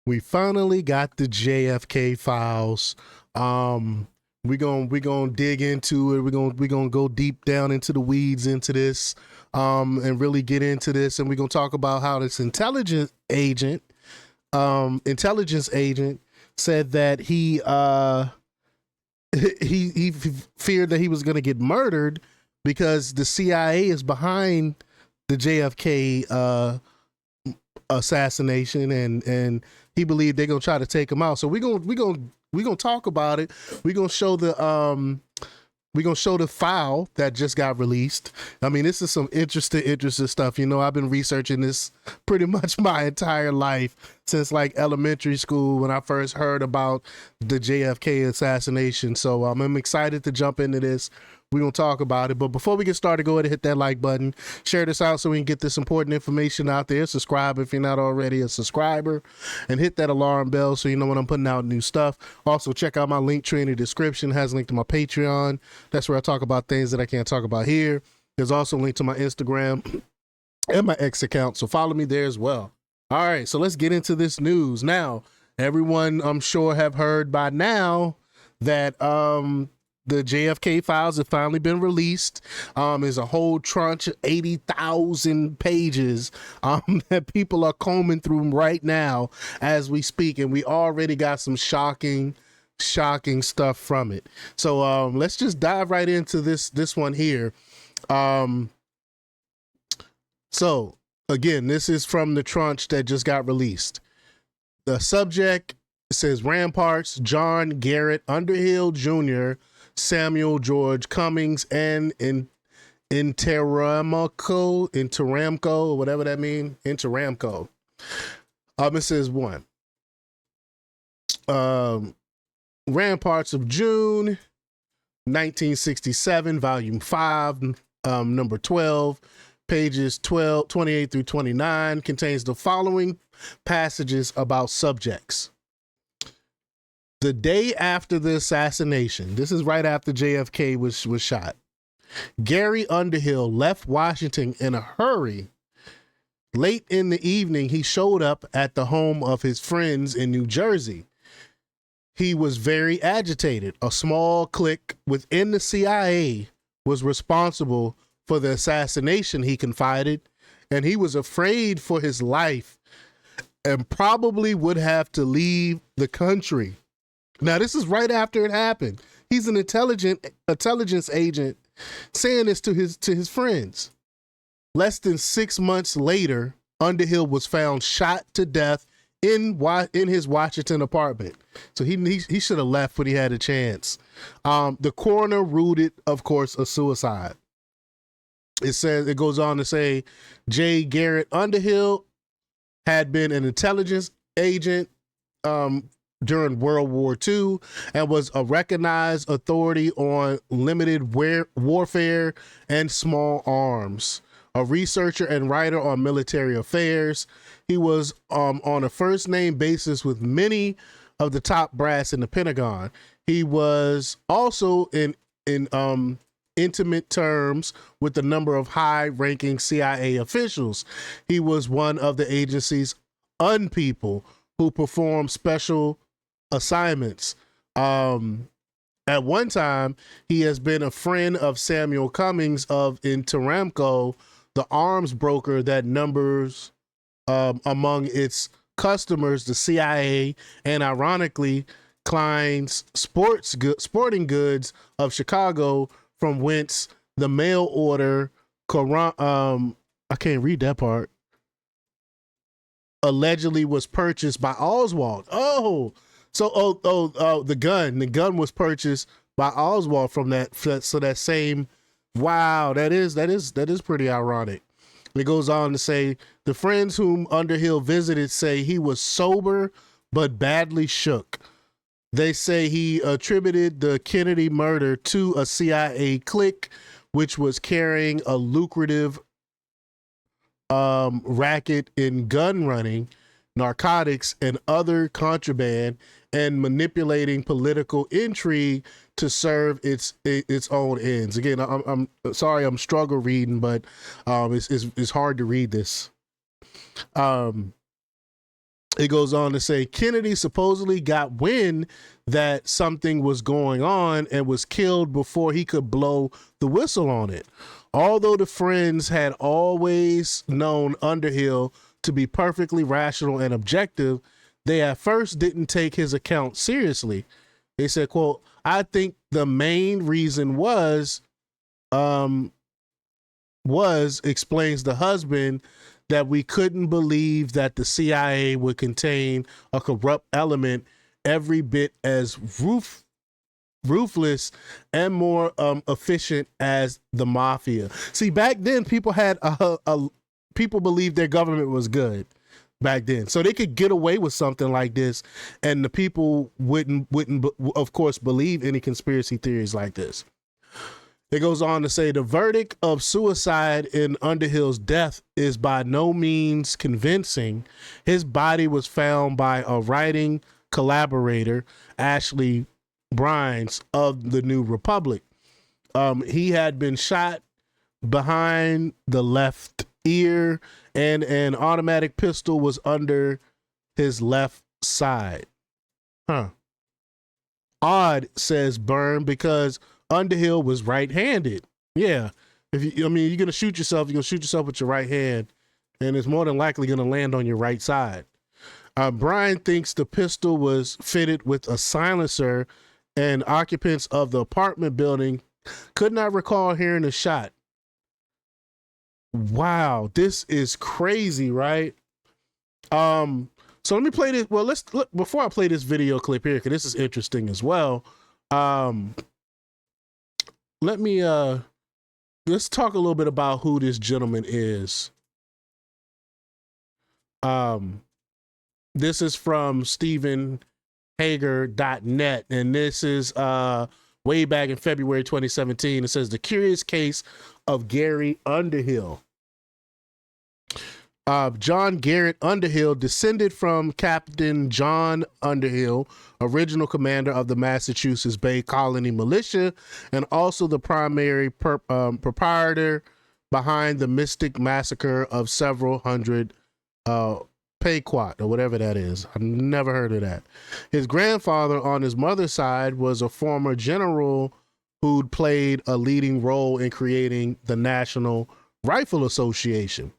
We finally got the JFK files. We gonna dig into it. We're gonna go deep down into the weeds into this, and really get into this. And we're gonna talk about how this intelligence agent said that he feared that he was gonna get murdered because the CIA is behind the JFK assassination, and he believed they're gonna try to take him out. So we're gonna talk about it. We're gonna show the file that just got released. I mean, this is some interesting stuff. You know, I've been researching this pretty much my entire life since like elementary school when I first heard about the JFK assassination. So I'm excited to jump into this. We're going to talk about it. But before we get started, go ahead and hit that like button. Share this out so we can get this important information out there. Subscribe if you're not already a subscriber. And hit that alarm bell so you know when I'm putting out new stuff. Also, check out my link tree in the description. It has a link to my Patreon. That's where I talk about things that I can't talk about here. There's also a link to my Instagram and my X account. So follow me there as well. All right, so let's get into this news. Now, everyone I'm sure have heard by now that the JFK files have finally been released. There's a whole tranche of 80,000 pages that people are combing through right now as we speak, and we already got some shocking stuff from it. So let's just dive right into this one here. So again, this is from the tranche that just got released. The subject says Ramparts, John Garrett Underhill Jr., Samuel George Cummings, and Interamco, whatever that means, Interamco. It says one. Ramparts of June, 1967, volume 5, number 12, pages 28 through 29, contains the following passages about subjects. The day after the assassination, this is right after JFK was shot, Gary Underhill left Washington in a hurry. Late in the evening, he showed up at the home of his friends in New Jersey. He was very agitated. A small clique within the CIA was responsible for the assassination, he confided, and he was afraid for his life and probably would have to leave the country. Now, this is right after it happened. He's an intelligence agent saying this to his friends. Less than 6 months later, Underhill was found shot to death in his Washington apartment. So he should have left when he had a chance. The coroner ruled it, of course, a suicide. It goes on to say J. Garrett Underhill had been an intelligence agent during World War II and was a recognized authority on limited warfare and small arms. A researcher and writer on military affairs, he was on a first name basis with many of the top brass in the Pentagon. He was also in intimate terms with a number of high-ranking CIA officials. He was one of the agency's unpeople who performed special assignments. At one time, he has been a friend of Samuel Cummings of Interamco, the arms broker that numbers among its customers the CIA and, ironically, Klein's sporting goods of Chicago, from whence the mail order I can't read that part, allegedly was purchased by Oswald. The gun was purchased by Oswald from that. So that same, wow, that is pretty ironic. It goes on to say the friends whom Underhill visited say he was sober but badly shook. They say he attributed the Kennedy murder to a CIA clique, which was carrying a lucrative racket in gun running, narcotics, and other contraband, and manipulating political intrigue to serve its own ends. Again, I'm sorry, I'm struggle reading, but it's hard to read this. It goes on to say Kennedy supposedly got wind that something was going on and was killed before he could blow the whistle on it. Although the friends had always known Underhill to be perfectly rational and objective, they at first didn't take his account seriously. They said, quote, I think the main reason was, explains the husband, that we couldn't believe that the CIA would contain a corrupt element every bit as ruthless and more efficient as the mafia. See, back then people had people believed their government was good back then, so they could get away with something like this, and the people wouldn't of course believe any conspiracy theories like this. It goes on to say the verdict of suicide in Underhill's death is by no means convincing. His body was found by a writing collaborator, Ashley Brines of the New Republic. He had been shot behind the left ear, and an automatic pistol was under his left side. Odd, says Byrne, because Underhill was right-handed. Yeah, you're gonna shoot yourself. You're gonna shoot yourself with your right hand, and it's more than likely gonna land on your right side. Brian thinks the pistol was fitted with a silencer, and occupants of the apartment building could not recall hearing a shot. Wow, this is crazy, right? So let me play this. Well, look before I play this video clip here, because this is interesting as well. Let's talk a little bit about who this gentleman is. This is from StephenHager.net, and this is way back in February 2017. It says the curious case of Gary Underhill. John Garrett Underhill descended from Captain John Underhill, original commander of the Massachusetts Bay Colony Militia, and also the primary proprietor behind the mystic massacre of several hundred Pequot, or whatever that is. I've never heard of that. His grandfather on his mother's side was a former general who'd played a leading role in creating the National Rifle Association.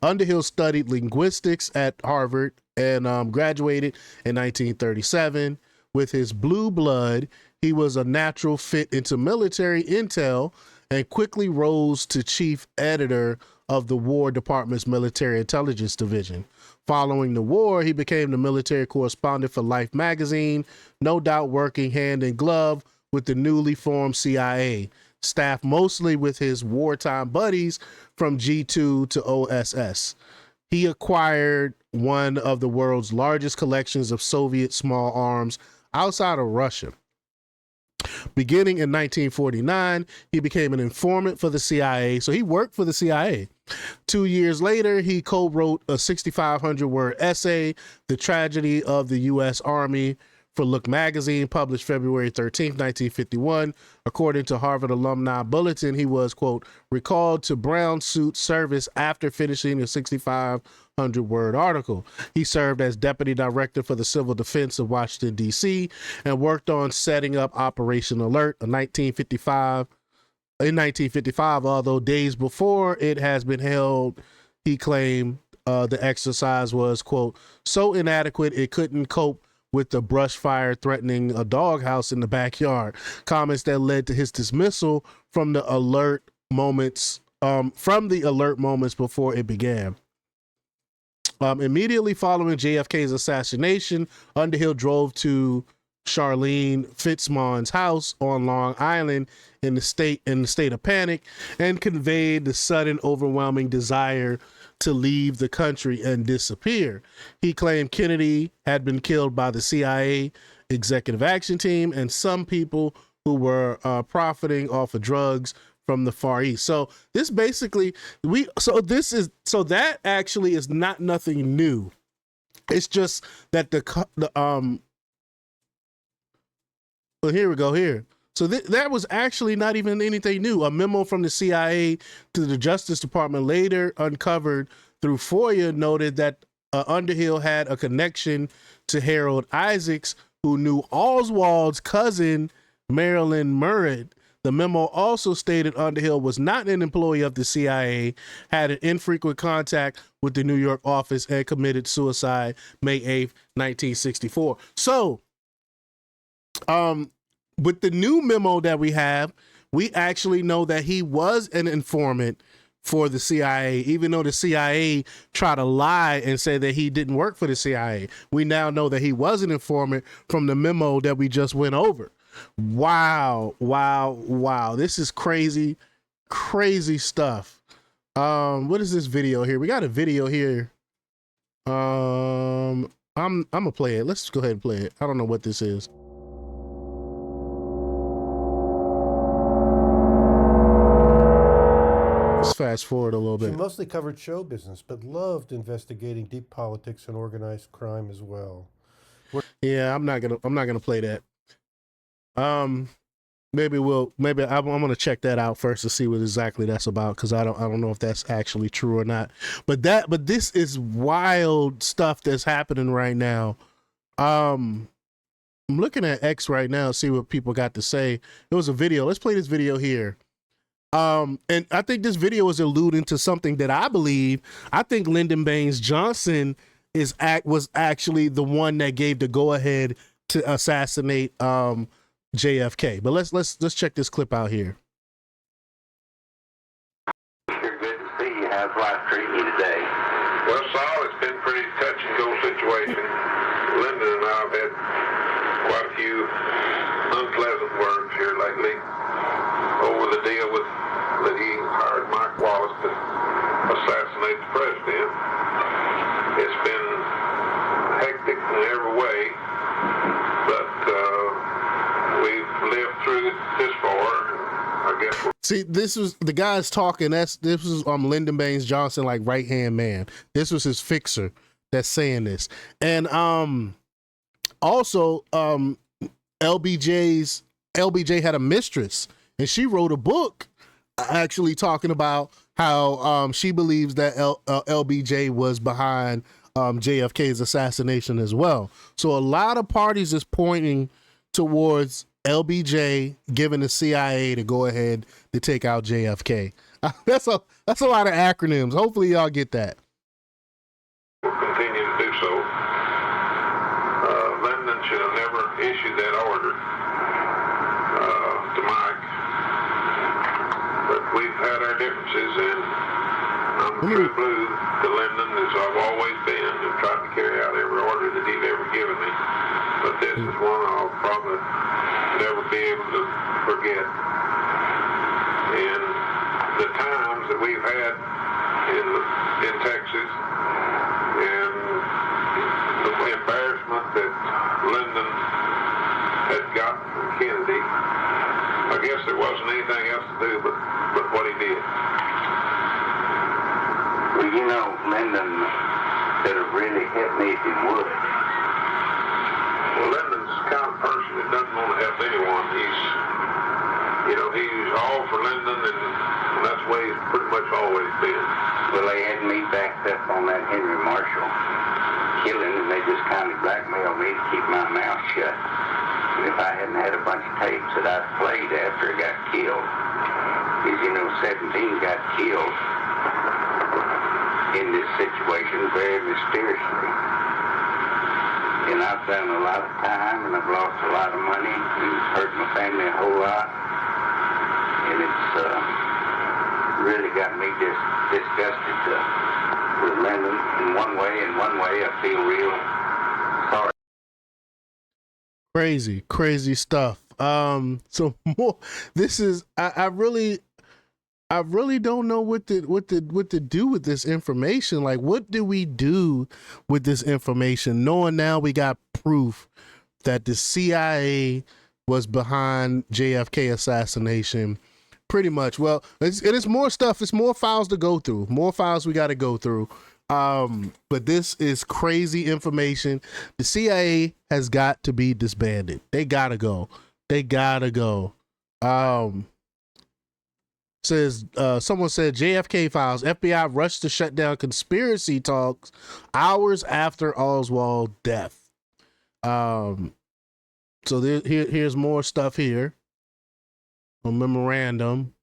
Underhill studied linguistics at Harvard and graduated in 1937. With his blue blood, he was a natural fit into military intel and quickly rose to chief editor of the War Department's Military Intelligence Division. Following the war, he became the military correspondent for Life magazine, no doubt working hand in glove with the newly formed CIA, staffed mostly with his wartime buddies from G2 to OSS. He acquired one of the world's largest collections of Soviet small arms outside of Russia. Beginning in 1949, he became an informant for the CIA, so he worked for the CIA. 2 years later, he co-wrote a 6,500-word essay, The Tragedy of the U.S. Army, for Look magazine, published February 13, 1951. According to Harvard Alumni Bulletin, he was, quote, recalled to brown suit service after finishing a 6,500-word article. He served as deputy director for the Civil Defense of Washington, D.C., and worked on setting up Operation Alert in 1955, although days before it has been held, he claimed the exercise was, quote, so inadequate it couldn't cope with the brush fire threatening a doghouse in the backyard. Comments that led to his dismissal from the alert moments before it began. Immediately following JFK's assassination, Underhill drove to Charlene Fitzmaugham's house on Long Island in the state of panic, and conveyed the sudden overwhelming desire to leave the country and disappear. He claimed Kennedy had been killed by the CIA Executive Action Team and some people who were profiting off of drugs from the Far East. So this basically, that actually is not nothing new. It's just that well, here we go here. So that was actually not even anything new. A memo from the CIA to the Justice Department later uncovered through FOIA noted that Underhill had a connection to Harold Isaacs, who knew Oswald's cousin, Marilyn Murray. The memo also stated Underhill was not an employee of the CIA, had an infrequent contact with the New York office, and committed suicide May 8th, 1964. So, with the new memo that we have, we actually know that he was an informant for the CIA, even though the CIA tried to lie and say that he didn't work for the CIA. We now know that he was an informant from the memo that we just went over. Wow. This is crazy stuff. What is this video here? We got a video here. I'm gonna play it. Let's go ahead and play it. I don't know what this is. Let's fast forward a little bit. She mostly covered show business, but loved investigating deep politics and organized crime as well. Yeah, I'm not gonna play that. Maybe I'm gonna check that out first to see what exactly that's about, because I don't know if that's actually true or not. But this is wild stuff that's happening right now. I'm looking at X right now, see what people got to say. There was a video. Let's play this video here. And I think this video is alluding to something that I believe. I think Lyndon Baines Johnson was actually the one that gave the go ahead to assassinate JFK. But let's check this clip out here. Sure, good to see you. How's life treating you today? Well, Saul, it's been a pretty touch and go situation. Lyndon and I have had quite a few unpleasant words here lately over the deal that he hired Mike Wallace to assassinate the president. It's been hectic in every way, but we've lived through it this far. I guess. See, this was the guy's talking. This was Lyndon Baines Johnson, like right hand man. This was his fixer that's saying this, and also LBJ had a mistress, and she wrote a book actually talking about how she believes that LBJ was behind JFK's assassination as well. So a lot of parties is pointing towards LBJ giving the CIA to go ahead to take out JFK. That's a lot of acronyms. Hopefully y'all get that. We'll continue to do so. Lyndon should have never issued that order to Mike. But we've had our differences, and I'm true blue to Lyndon, as I've always been, and tried to carry out every order that he'd ever given me. But this is one I'll probably never be able to forget. And the times that we've had in Texas, and the embarrassment that Lyndon had gotten from Kennedy, I guess there wasn't anything else to do but what he did. Well, you know, Lyndon could have really hit me if he would. Well, Lyndon's the kind of person that doesn't want to help anyone. He's all for Lyndon, and that's the way he's pretty much always been. Well, they had me backed up on that Henry Marshall killing, and they just kind of blackmailed me to keep my mouth shut. And if I hadn't had a bunch of tapes that I played after he got killed, because, 17 got killed in this situation very mysteriously. And I've done a lot of time, and I've lost a lot of money, and hurt my family a whole lot. And it's really got me just disgusted with Lyndon in one way. In one way, I feel real sorry. Crazy stuff. So more. This is I really don't know what to do with this information. Like, what do we do with this information, knowing now we got proof that the CIA was behind JFK assassination? Pretty much. Well, it's more stuff. It's more files to go through. More files we got to go through. But this is crazy information. The CIA has got to be disbanded. They gotta go. Says someone said JFK files. FBI rushed to shut down conspiracy talks hours after Oswald death. So here's more stuff here. A memorandum.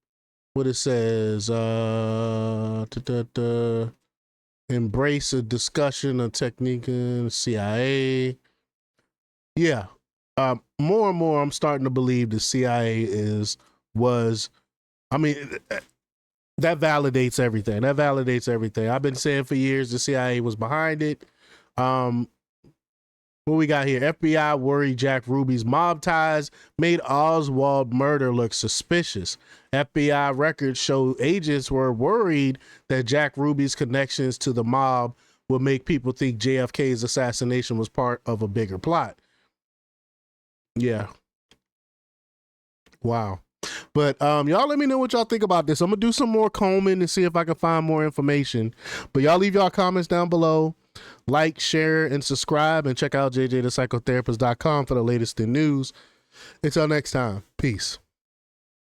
What it says. Embrace a discussion of technique in CIA. Yeah. More and more I'm starting to believe the CIA was. I mean, that validates everything. That validates everything. I've been saying for years the CIA was behind it. What we got here? FBI worried Jack Ruby's mob ties made Oswald murder look suspicious. FBI records show agents were worried that Jack Ruby's connections to the mob would make people think JFK's assassination was part of a bigger plot. Yeah. Wow. But y'all let me know what y'all think about this. I'm gonna do some more combing and see if I can find more information. But y'all leave y'all comments down below. Like, share, and subscribe, and check out jjthepsychotherapist.com for the latest in news. Until next time, peace.